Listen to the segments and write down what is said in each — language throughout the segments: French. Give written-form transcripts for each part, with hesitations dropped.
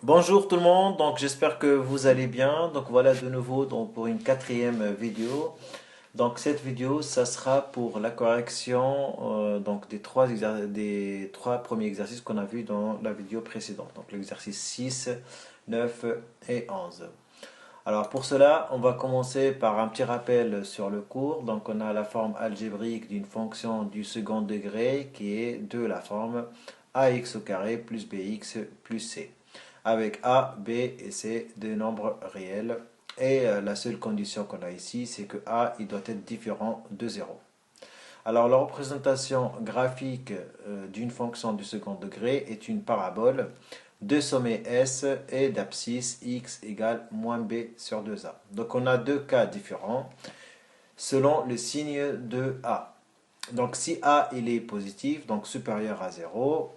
Bonjour tout le monde, donc j'espère que vous allez bien. Donc voilà de nouveau pour une quatrième vidéo. Donc cette vidéo, ça sera pour la correction donc des trois premiers exercices qu'on a vus dans la vidéo précédente. Donc l'exercice 6, 9 et 11. Alors pour cela, on va commencer par un petit rappel sur le cours. Donc on a la forme algébrique d'une fonction du second degré qui est de la forme ax au carré plus bx plus c, avec a, b et c des nombres réels. Et la seule condition qu'on a ici, c'est que a il doit être différent de 0. Alors la représentation graphique d'une fonction du second degré est une parabole de sommet S et d'abscisse x égale moins b sur 2a. Donc on a deux cas différents selon le signe de a. Donc si a il est positif, donc supérieur à 0,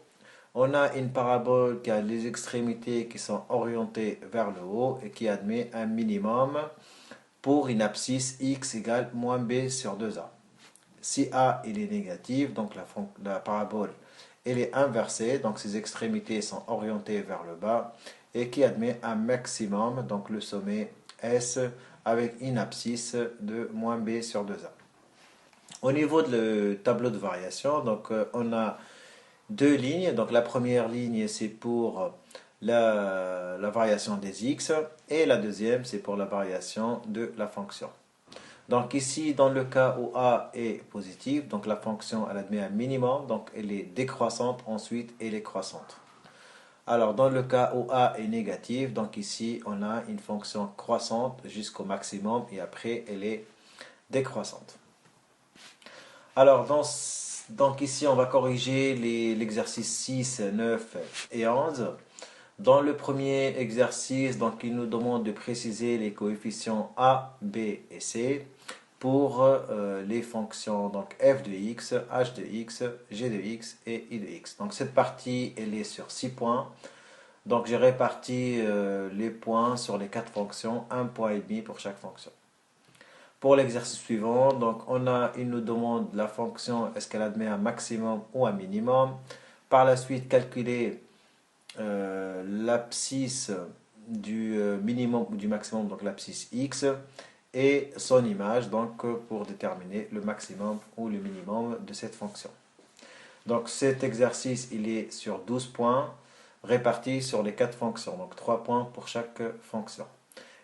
on a une parabole qui a les extrémités qui sont orientées vers le haut et qui admet un minimum pour une abscisse x égale moins b sur 2a. Si a il est négatif, donc la parabole elle est inversée, donc ses extrémités sont orientées vers le bas et qui admet un maximum, donc le sommet S avec une abscisse de moins b sur 2a. Au niveau du tableau de variation, donc on a deux lignes. Donc la première ligne c'est pour la variation des x et la deuxième c'est pour la variation de la fonction. Donc ici, dans le cas où a est positif, donc la fonction elle admet un minimum, donc elle est décroissante, ensuite elle est croissante. Alors dans le cas où a est négatif, donc ici on a une fonction croissante jusqu'au maximum et après elle est décroissante. Alors donc ici on va corriger l'exercice 6, 9 et 11. Dans le premier exercice, donc il nous demande de préciser les coefficients a, b et c pour les fonctions donc f de x, h de x, g de x et i de x. Donc cette partie elle est sur 6 points. Donc j'ai réparti les points sur les 4 fonctions, un point et demi pour chaque fonction. Pour l'exercice suivant, donc il nous demande la fonction est-ce qu'elle admet un maximum ou un minimum. Par la suite calculer l'abscisse du minimum ou du maximum, donc l'abscisse x, et son image donc pour déterminer le maximum ou le minimum de cette fonction. Donc cet exercice il est sur 12 points répartis sur les 4 fonctions, donc 3 points pour chaque fonction.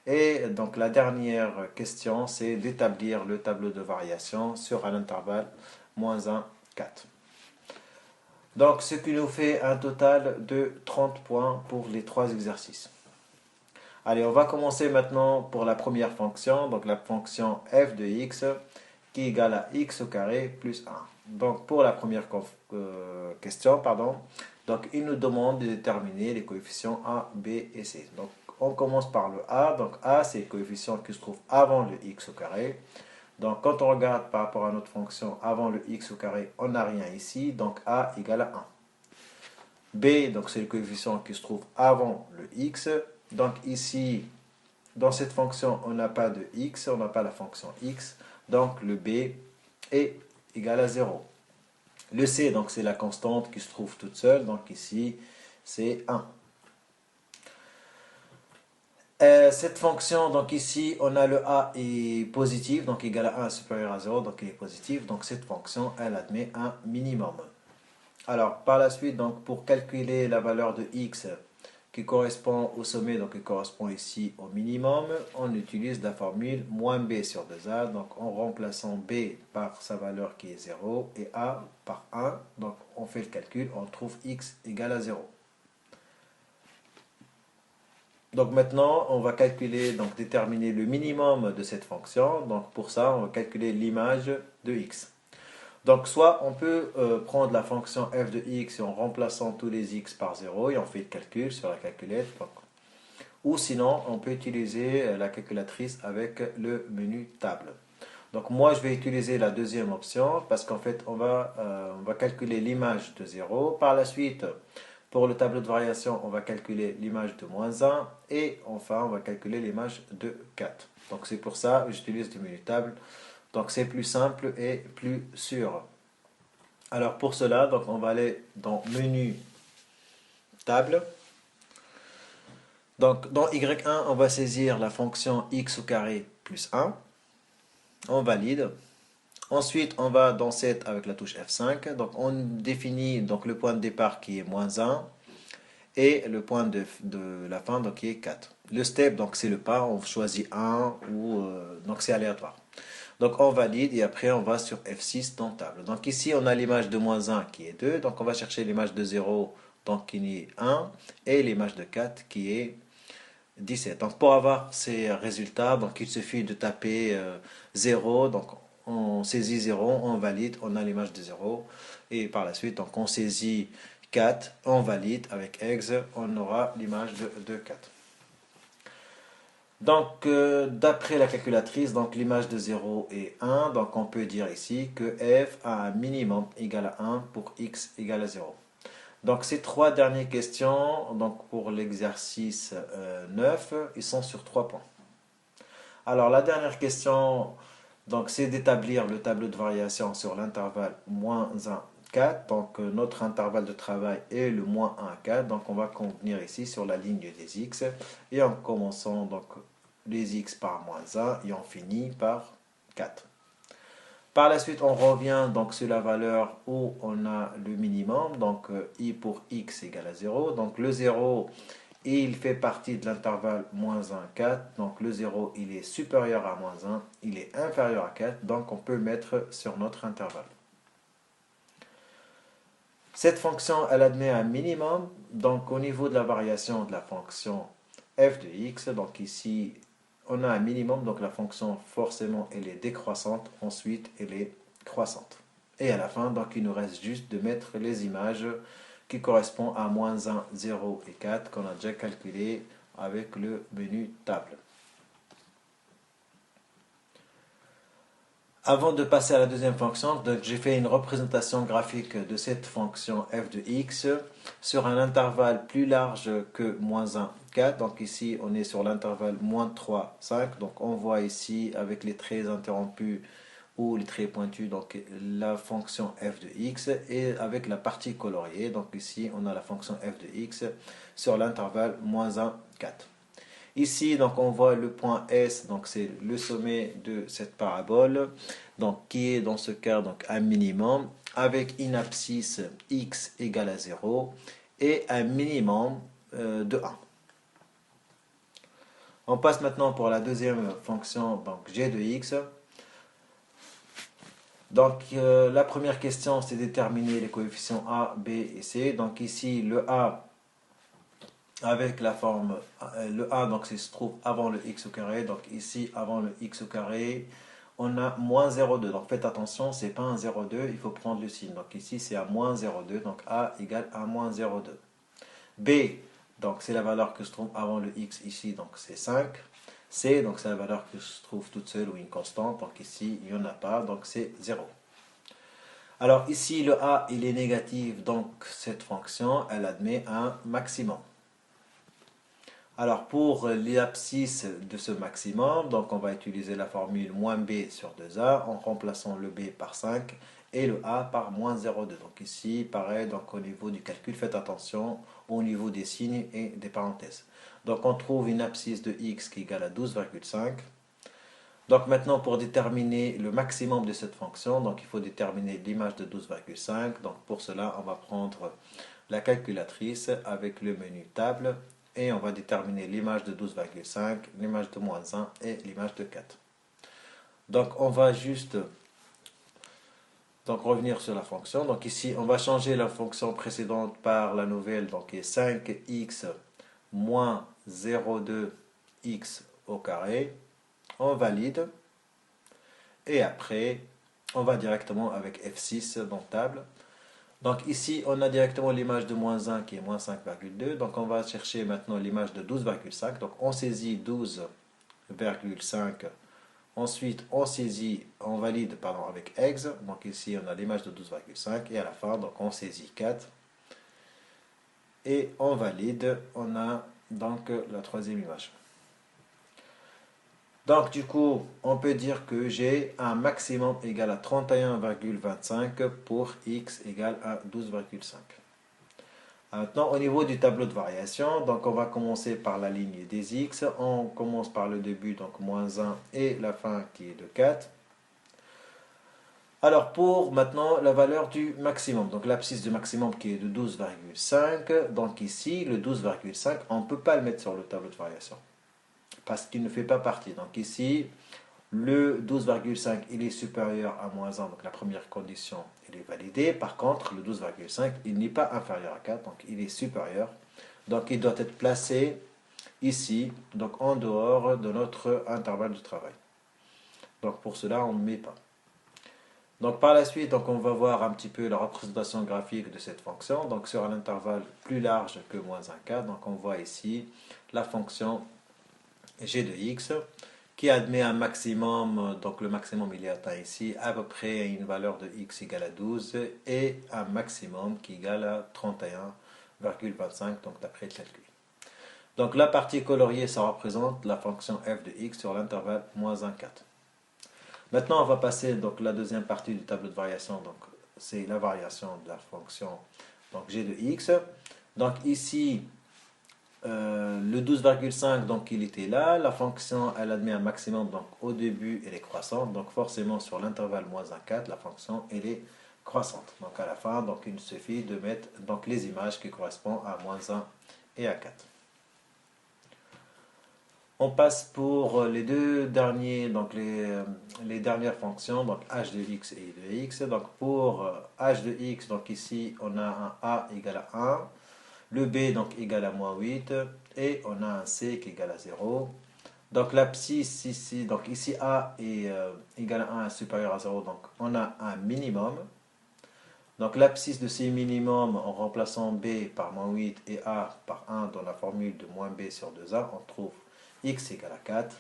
Et donc la dernière question c'est d'établir le tableau de variation sur un intervalle -1, 4. Donc ce qui nous fait un total de 30 points pour les 3 exercices. Allez, on va commencer maintenant pour la première fonction, donc la fonction f de x qui est égale à x au carré plus 1. Donc pour la première question, donc il nous demande de déterminer les coefficients a, b et c. Donc on commence par le a, donc a c'est le coefficient qui se trouve avant le x au carré. Donc quand on regarde par rapport à notre fonction avant le x au carré, on n'a rien ici, donc a égale à 1. B, donc c'est le coefficient qui se trouve avant le x. Donc ici, dans cette fonction, on n'a pas de x, on n'a pas la fonction x. Donc le b est égal à 0. Le c, donc c'est la constante qui se trouve toute seule. Donc ici, c'est 1. Cette fonction, donc ici, on a le a est positif, donc égal à 1 supérieur à 0, donc il est positif. Donc cette fonction, elle admet un minimum. Alors, par la suite, donc, pour calculer la valeur de x qui correspond au sommet, donc qui correspond ici au minimum, on utilise la formule moins b sur 2a, donc en remplaçant b par sa valeur qui est 0 et a par 1, donc on fait le calcul, on trouve x égale à 0. Donc maintenant, on va calculer, donc déterminer le minimum de cette fonction, donc pour ça, on va calculer l'image de x. Donc soit on peut prendre la fonction f de x en remplaçant tous les x par 0 et on fait le calcul sur la calculette. Ou sinon on peut utiliser la calculatrice avec le menu table. Donc moi je vais utiliser la deuxième option parce qu'en fait on va calculer l'image de 0. Par la suite pour le tableau de variation on va calculer l'image de -1 et enfin on va calculer l'image de 4. Donc c'est pour ça que j'utilise le menu table. Donc c'est plus simple et plus sûr. Alors pour cela, donc on va aller dans menu table. Donc, dans Y1, on va saisir la fonction x au carré plus 1. On valide. Ensuite, on va dans 7 avec la touche F5. Donc, on définit donc, le point de départ qui est moins 1 et le point de la fin donc, qui est 4. Le step, donc c'est le pas, on choisit 1 ou donc c'est aléatoire. Donc on valide et après on va sur F6 dans table. Donc ici on a l'image de moins 1 qui est 2, donc on va chercher l'image de 0 donc qui est 1 et l'image de 4 qui est 17. Donc pour avoir ces résultats, donc il suffit de taper 0, donc on saisit 0, on valide, on a l'image de 0 et par la suite donc on saisit 4, on valide avec ex, on aura l'image de 4. Donc, d'après la calculatrice, donc l'image de 0 est 1. Donc, on peut dire ici que f a un minimum égal à 1 pour x égale à 0. Donc, ces trois dernières questions, donc pour l'exercice 9, ils sont sur 3 points. Alors, la dernière question, donc, c'est d'établir le tableau de variation sur l'intervalle moins 1, 4. Donc, notre intervalle de travail est le moins 1, 4. Donc, on va convenir ici sur la ligne des x. Et en commençant donc les x par moins 1 et on finit par 4. Par la suite, on revient donc sur la valeur où on a le minimum, donc i pour x égale à 0. Donc le 0, il fait partie de l'intervalle moins 1, 4. Donc le 0, il est supérieur à moins 1, il est inférieur à 4. Donc on peut mettre sur notre intervalle. Cette fonction, elle admet un minimum. Donc au niveau de la variation de la fonction f de x, donc ici, on a un minimum, donc la fonction forcément elle est décroissante, ensuite elle est croissante. Et à la fin, donc il nous reste juste de mettre les images qui correspondent à moins 1, 0 et 4 qu'on a déjà calculé avec le menu table. Avant de passer à la deuxième fonction, j'ai fait une représentation graphique de cette fonction f de x sur un intervalle plus large que moins 1, 4. Donc ici, on est sur l'intervalle moins 3, 5. Donc on voit ici avec les traits interrompus ou les traits pointus, donc la fonction f de x et avec la partie coloriée. Donc ici, on a la fonction f de x sur l'intervalle moins 1, 4. Ici, donc, on voit le point S, donc c'est le sommet de cette parabole, donc qui est dans ce cas donc un minimum avec une abscisse x égale à 0 et un minimum de 1. On passe maintenant pour la deuxième fonction, donc g de x. Donc la première question, c'est déterminer les coefficients a, b et c. Donc ici, le a avec la forme, le a donc il se trouve avant le x au carré, donc ici avant le x au carré, on a moins 0,2. Donc faites attention, c'est pas un 0,2, il faut prendre le signe. Donc ici c'est à moins 0,2, donc a égale à moins 0,2. B, donc c'est la valeur que se trouve avant le x ici, donc c'est 5. C, donc c'est la valeur que se trouve toute seule ou une constante, donc ici il n'y en a pas, donc c'est 0. Alors ici le a il est négatif, donc cette fonction elle admet un maximum. Alors pour l'abscisse de ce maximum, donc on va utiliser la formule moins b sur 2a en remplaçant le b par 5 et le a par moins 0,2. Donc ici, pareil, donc au niveau du calcul, faites attention au niveau des signes et des parenthèses. Donc on trouve une abscisse de x qui est égale à 12,5. Donc maintenant pour déterminer le maximum de cette fonction, donc il faut déterminer l'image de 12,5. Donc pour cela, on va prendre la calculatrice avec le menu table et on va déterminer l'image de 12,5, l'image de moins 1 et l'image de 4. Donc on va juste revenir sur la fonction. Donc ici on va changer la fonction précédente par la nouvelle, donc qui est 5x moins 0,2x au carré. On valide et après on va directement avec F6 dans table. Donc ici, on a directement l'image de moins 1 qui est moins 5,2. Donc on va chercher maintenant l'image de 12,5. Donc on saisit 12,5. Ensuite, on valide avec ex. Donc ici, on a l'image de 12,5. Et à la fin, donc on saisit 4. Et on valide. On a donc la troisième image. Donc du coup, on peut dire que j'ai un maximum égal à 31,25 pour x égale à 12,5. Maintenant, au niveau du tableau de variation, donc on va commencer par la ligne des x. On commence par le début, donc moins 1, et la fin qui est de 4. Alors pour maintenant la valeur du maximum, donc l'abscisse du maximum qui est de 12,5, donc ici le 12,5, on ne peut pas le mettre sur le tableau de variation parce qu'il ne fait pas partie. Donc ici le 12,5 il est supérieur à moins 1, donc la première condition elle est validée. Par contre le 12,5 il n'est pas inférieur à 4, donc il est supérieur. Donc il doit être placé ici, donc en dehors de notre intervalle de travail. Donc pour cela on ne met pas. Donc par la suite, donc on va voir un petit peu la représentation graphique de cette fonction. Donc sur un intervalle plus large que moins 1,4, donc on voit ici la fonction g de x qui admet un maximum, donc le maximum il est atteint ici à peu près à une valeur de x égale à 12 et un maximum qui est égal à 31,25, donc d'après le calcul. Donc la partie coloriée, ça représente la fonction f de x sur l'intervalle moins 1,4. Maintenant, on va passer donc la deuxième partie du tableau de variation. Donc, c'est la variation de la fonction donc g de x. Donc ici, le 12,5 donc il était là. La fonction elle admet un maximum donc au début elle est croissante. Donc forcément sur l'intervalle moins 1,4 la fonction elle est croissante. Donc à la fin donc il suffit de mettre donc les images qui correspondent à moins 1 et à 4. On passe pour les deux derniers, donc les dernières fonctions, donc h de x et i de x. Donc pour h de x, donc ici on a un a égale à 1, le b donc égale à moins 8 et on a un c qui est égal à 0. Donc l'abscisse ici, donc ici a est égal à 1 est supérieur à 0, donc on a un minimum. Donc l'abscisse de ces minimums en remplaçant b par moins 8 et a par 1 dans la formule de moins b sur 2a, on trouve x égale à 4.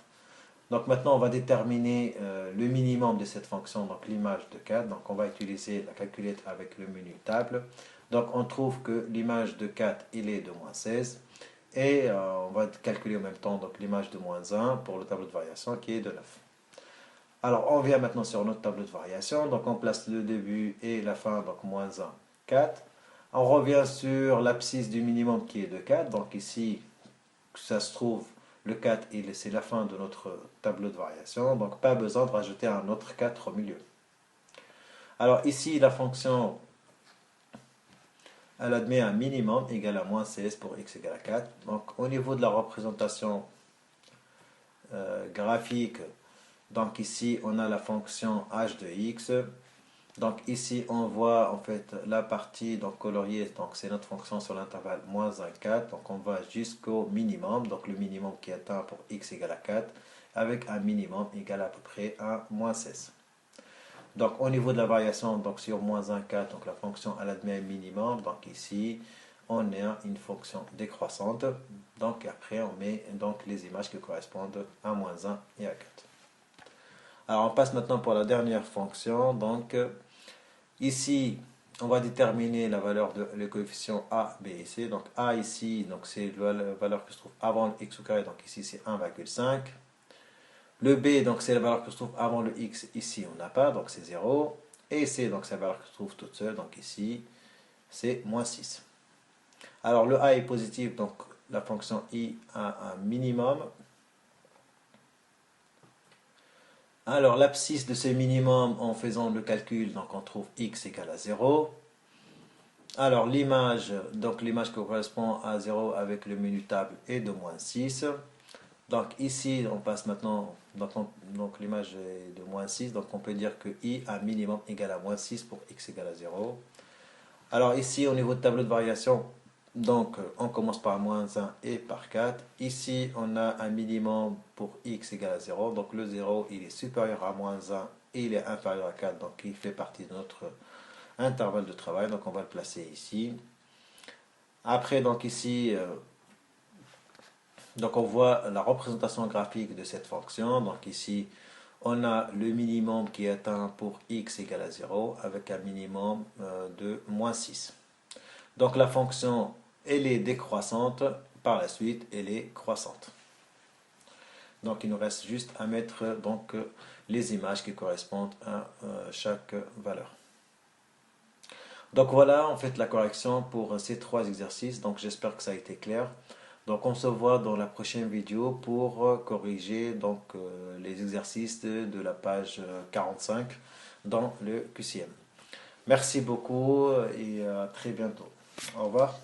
Donc maintenant on va déterminer le minimum de cette fonction, donc l'image de 4. Donc on va utiliser la calculette avec le menu table. Donc on trouve que l'image de 4 il est de moins 16. Et on va calculer en même temps l'image de moins 1 pour le tableau de variation qui est de 9. Alors on vient maintenant sur notre tableau de variation. Donc on place le début et la fin, donc moins 1, 4. On revient sur l'abscisse du minimum qui est de 4. Donc ici, ça se trouve, le 4, c'est la fin de notre tableau de variation. Donc pas besoin de rajouter un autre 4 au milieu. Alors ici, la fonction, elle admet un minimum égal à moins 16 pour x égale à 4. Donc au niveau de la représentation graphique, donc ici on a la fonction h de x. Donc ici on voit en fait la partie donc coloriée, donc c'est notre fonction sur l'intervalle moins 1, 4. Donc on va jusqu'au minimum, donc le minimum qui est atteint pour x égale à 4, avec un minimum égal à peu près à moins 16. Donc au niveau de la variation, donc sur moins 1, 4, donc la fonction elle admet un minimum. Donc ici on a une fonction décroissante. Donc après on met donc les images qui correspondent à moins 1 et à 4. Alors on passe maintenant pour la dernière fonction. Donc ici on va déterminer la valeur de les coefficients a, b et c. Donc a ici donc c'est la valeur que se trouve avant le x au carré. Donc ici c'est 1,5. Le b donc c'est la valeur que se trouve avant le x. Ici on n'a pas, donc c'est 0. Et c donc c'est la valeur que se trouve toute seule. Donc ici c'est moins 6. Alors le a est positif, donc la fonction i a un minimum. Alors l'abscisse de ce minimum en faisant le calcul, donc on trouve x égale à 0. Alors l'image, donc l'image qui correspond à 0 avec le menu table est de moins 6. Donc ici on passe maintenant, donc l'image est de moins 6, donc on peut dire que i a un minimum égal à moins 6 pour x égale à 0. Alors ici au niveau de tableau de variation, donc on commence par moins 1 et par 4. Ici on a un minimum pour x égale à 0. Donc le 0 il est supérieur à moins 1 et il est inférieur à 4. Donc il fait partie de notre intervalle de travail. Donc on va le placer ici. Après donc ici, donc on voit la représentation graphique de cette fonction. Donc ici on a le minimum qui est atteint pour x égale à 0 avec un minimum de moins 6. Donc la fonction elle est décroissante, par la suite elle est croissante. Donc il nous reste juste à mettre donc les images qui correspondent à chaque valeur. Donc voilà, en fait, la correction pour ces trois exercices. Donc j'espère que ça a été clair. Donc on se voit dans la prochaine vidéo pour corriger donc les exercices de la page 45 dans le QCM. Merci beaucoup et à très bientôt. Au revoir.